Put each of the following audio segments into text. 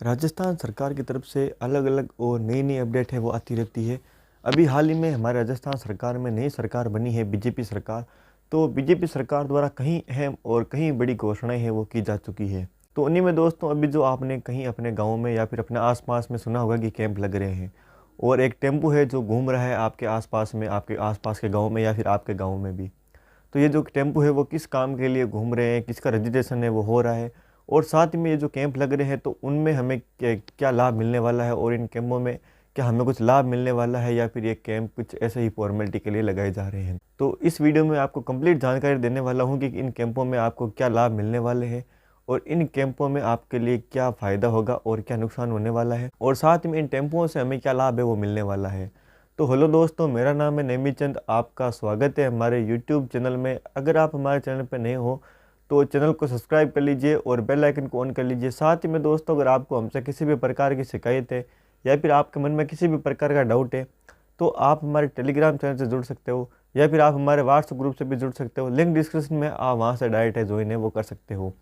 राजस्थान सरकार की तरफ से अलग अलग और नई नई अपडेट है वो आती रहती है। अभी हाल ही में हमारे राजस्थान सरकार में नई सरकार बनी है, बीजेपी सरकार। तो बीजेपी सरकार द्वारा कहीं अहम और कहीं बड़ी घोषणाएं हैं वो की जा चुकी है। तो उन्हीं में दोस्तों, अभी जो आपने कहीं अपने गांव में या फिर अपने आसपास में सुना होगा कि कैंप लग रहे हैं, और एक टेम्पो है जो घूम रहा है आपके आसपास में, आपके आसपास के गाँव में या फिर आपके गाँव में भी। तो ये जो टेम्पो है वो किस काम के लिए घूम रहे हैं, किसका रजिस्ट्रेशन है वो हो रहा है, और साथ ही में ये जो कैंप लग रहे हैं तो उनमें हमें क्या क्या लाभ मिलने वाला है, और इन कैंपों में क्या हमें कुछ लाभ मिलने वाला है या फिर ये कैंप कुछ ऐसे ही फॉर्मेलिटी के लिए लगाए जा रहे हैं। तो इस वीडियो में आपको कंप्लीट जानकारी देने वाला हूँ कि इन कैंपों में आपको क्या लाभ मिलने वाले हैं, और इन कैंपों में आपके लिए क्या फ़ायदा होगा और क्या नुकसान होने वाला है, और साथ ही में इन टेम्पों से हमें क्या लाभ है वो मिलने वाला है। तो हेलो दोस्तों, मेरा नाम है नेमी चंद। आपका स्वागत है हमारे यूट्यूब चैनल में। अगर आप हमारे चैनल पर नए हो तो चैनल को सब्सक्राइब कर लीजिए और बेल आइकन को ऑन कर लीजिए। साथ ही में दोस्तों, अगर आपको हमसे किसी भी प्रकार की शिकायत है या फिर आपके मन में किसी भी प्रकार का डाउट है तो आप हमारे टेलीग्राम चैनल से जुड़ सकते हो, या फिर आप हमारे व्हाट्सएप ग्रुप से भी जुड़ सकते हो। लिंक डिस्क्रिप्शन में, आप वहाँ से डायरेक्ट है ज्वाइन है वो कर सकते हो।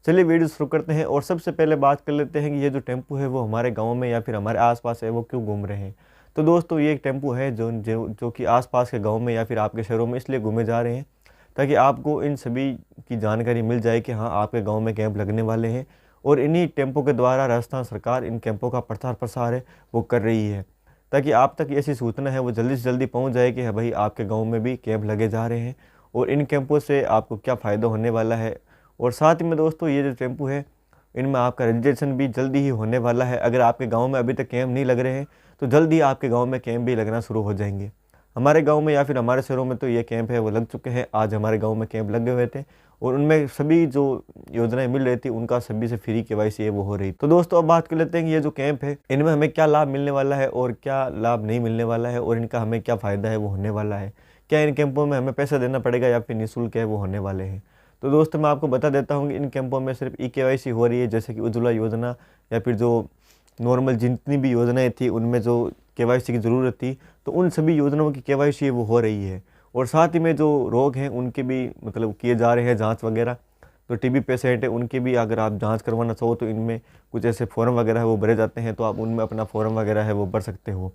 चलिए वीडियो शुरू करते हैं, और सबसे पहले बात कर लेते हैं कि ये जो टेम्पो है वो हमारे गाँव में या फिर हमारे आसपास है वो क्यों घूम रहे हैं। तो दोस्तों, ये एक टेम्पो है जो कि आसपास के गांव में या फिर आपके शहरों में इसलिए घूमे जा रहे हैं ताकि आपको इन सभी की जानकारी मिल जाए कि हाँ, आपके गांव में कैंप लगने वाले हैं, और इन्हीं टेम्पो के द्वारा राजस्थान सरकार इन कैंपों का प्रचार प्रसार है वो कर रही है, ताकि आप तक ऐसी सूचना है वो जल्दी से जल्दी पहुँच जाए कि हाँ भाई, आपके गाँव में भी कैंप लगे जा रहे हैं और इन कैंपों से आपको क्या फ़ायदा होने वाला है। और साथ ही में दोस्तों, ये जो टेम्पो है इनमें आपका रजिस्ट्रेशन भी जल्दी ही होने वाला है। अगर आपके गांव में अभी तक कैंप नहीं लग रहे हैं तो जल्दी आपके गांव में कैंप भी लगना शुरू हो जाएंगे। हमारे गांव में या फिर हमारे शहरों में तो ये कैंप है वो लग चुके हैं। आज हमारे गांव में कैंप लगे हुए थे और उनमें सभी जो योजनाएं मिल रही थी उनका सभी से फ्री केवाईसी है वो हो रही। तो दोस्तों, अब बात कर लेते हैं कि ये जो कैंप है इनमें हमें क्या लाभ मिलने वाला है और क्या लाभ नहीं मिलने वाला है, और इनका हमें क्या फ़ायदा है वो होने वाला है। क्या इन कैंपों में हमें पैसा देना पड़ेगा या फिर निःशुल्क है वो होने वाले हैं। तो दोस्तों, मैं आपको बता देता हूँ कि इन कैंपों में सिर्फ केवाईसी हो रही है, जैसे कि उज्ज्वला योजना या फिर जो नॉर्मल जितनी भी योजनाएं थी उनमें जो केवाईसी की ज़रूरत थी तो उन सभी योजनाओं की केवाईसी वो हो रही है। और साथ ही में जो रोग हैं उनके भी मतलब किए जा रहे हैं जांच वगैरह। तो टीबी पेशेंट है उनकी भी अगर आप जांच करवाना चाहो तो इनमें कुछ ऐसे फॉर्म वगैरह है वो भरे जाते हैं, तो आप उनमें अपना फॉर्म वगैरह है वो भर सकते हो।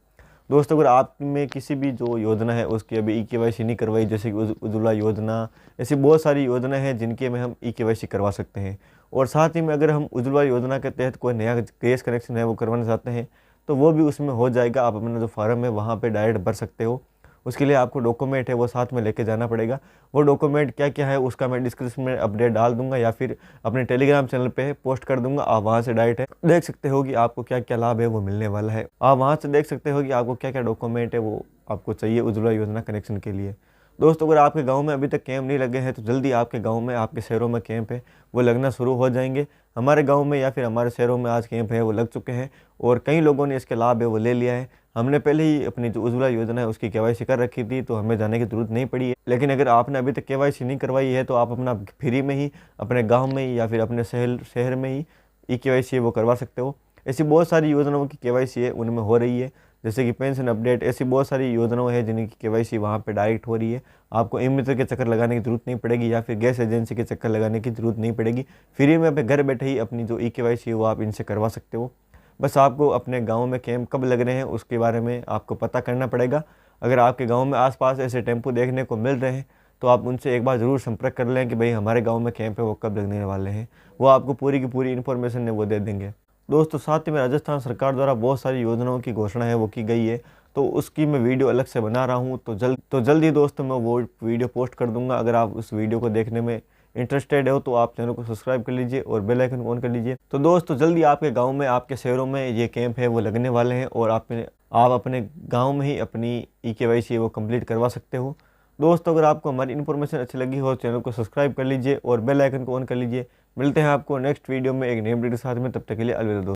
दोस्तों, अगर आप में किसी भी जो योजना है उसकी अभी केवाईसी नहीं करवाई, जैसे कि उज्ज्वला योजना, ऐसी बहुत सारी योजना है जिनके में हम केवाईसी करवा सकते हैं। और साथ ही में अगर हम उज्ज्वला योजना के तहत कोई नया गैस कनेक्शन है वो करवाना चाहते हैं तो वो भी उसमें हो जाएगा। आप अपना जो फार्म है वहाँ पे डायरेक्ट भर सकते हो। उसके लिए आपको डॉक्यूमेंट है वो साथ में लेके जाना पड़ेगा। वो डॉक्यूमेंट क्या क्या है उसका मैं डिस्क्रिप्शन में अपडेट डाल दूंगा या फिर अपने टेलीग्राम चैनल पे पोस्ट कर दूंगा। आप वहाँ से डायरेक्ट है देख सकते हो कि आपको क्या क्या लाभ है वो मिलने वाला है। आप वहाँ से देख सकते हो कि आपको क्या क्या डॉक्यूमेंट है वो आपको चाहिए उज्ज्वला योजना कनेक्शन के लिए। दोस्तों, अगर आपके गांव में अभी तक कैंप नहीं लगे हैं तो जल्दी आपके गांव में, आपके शहरों में कैंप है वो लगना शुरू हो जाएंगे। हमारे गांव में या फिर हमारे शहरों में आज कैंप है वो लग चुके हैं और कई लोगों ने इसके लाभ है वो ले लिया है। हमने पहले ही अपनी जो उज्ज्वला योजना है उसकी केवाईसी कर रखी थी तो हमें जाने की जरूरत नहीं पड़ी है। लेकिन अगर आपने अभी तक केवाईसी नहीं करवाई है तो आप अपना फ्री में ही अपने गाँव में ही या फिर अपने शहर में ही केवाईसी है वो करवा सकते हो। ऐसी बहुत सारी योजनाओं की केवाईसी है उनमें हो रही है, जैसे कि पेंशन अपडेट। ऐसी बहुत सारी योजनाएं हैं जिनकी केवाईसी वहाँ पे डायरेक्ट हो रही है। आपको ई मित्र के चक्कर लगाने की जरूरत नहीं पड़ेगी या फिर गैस एजेंसी के चक्कर लगाने की जरूरत नहीं पड़ेगी। फ्री में अपने घर बैठे ही अपनी जो केवाईसी है वो आप इनसे करवा सकते हो। बस आपको अपने गाँव में कैंप कब लग रहे हैं उसके बारे में आपको पता करना पड़ेगा। अगर आपके गाँव में आसपास ऐसे टेम्पो देखने को मिल रहे हैं तो आप उनसे एक बार ज़रूर संपर्क कर लें कि भाई हमारे गाँव में कैंप है वो कब लगने वाले हैं। वो आपको पूरी की पूरी इन्फॉर्मेशन है वो दे देंगे। दोस्तों, साथ ही में राजस्थान सरकार द्वारा बहुत सारी योजनाओं की घोषणा है वो की गई है, तो उसकी मैं वीडियो अलग से बना रहा हूँ। तो जल्दी दोस्तों मैं वो वीडियो पोस्ट कर दूंगा। अगर आप उस वीडियो को देखने में इंटरेस्टेड हो तो आप चैनल को सब्सक्राइब कर लीजिए और बेल आइकन को ऑन कर लीजिए। तो दोस्तों, जल्दी आपके गाँव में, आपके शहरों में ये कैंप है वो लगने वाले हैं और आप अपने गाँव में ही अपनी केवाईसी है वो कम्प्लीट करवा सकते हो। दोस्तों, अगर आपको हमारी इन्फॉर्मेशन अच्छी लगी हो चैनल को सब्सक्राइब कर लीजिए और बेल आइकन को ऑन कर लीजिए। मिलते हैं आपको नेक्स्ट वीडियो में एक नई वीडियो के साथ में, तब तक के लिए अलविदा दोस्तों।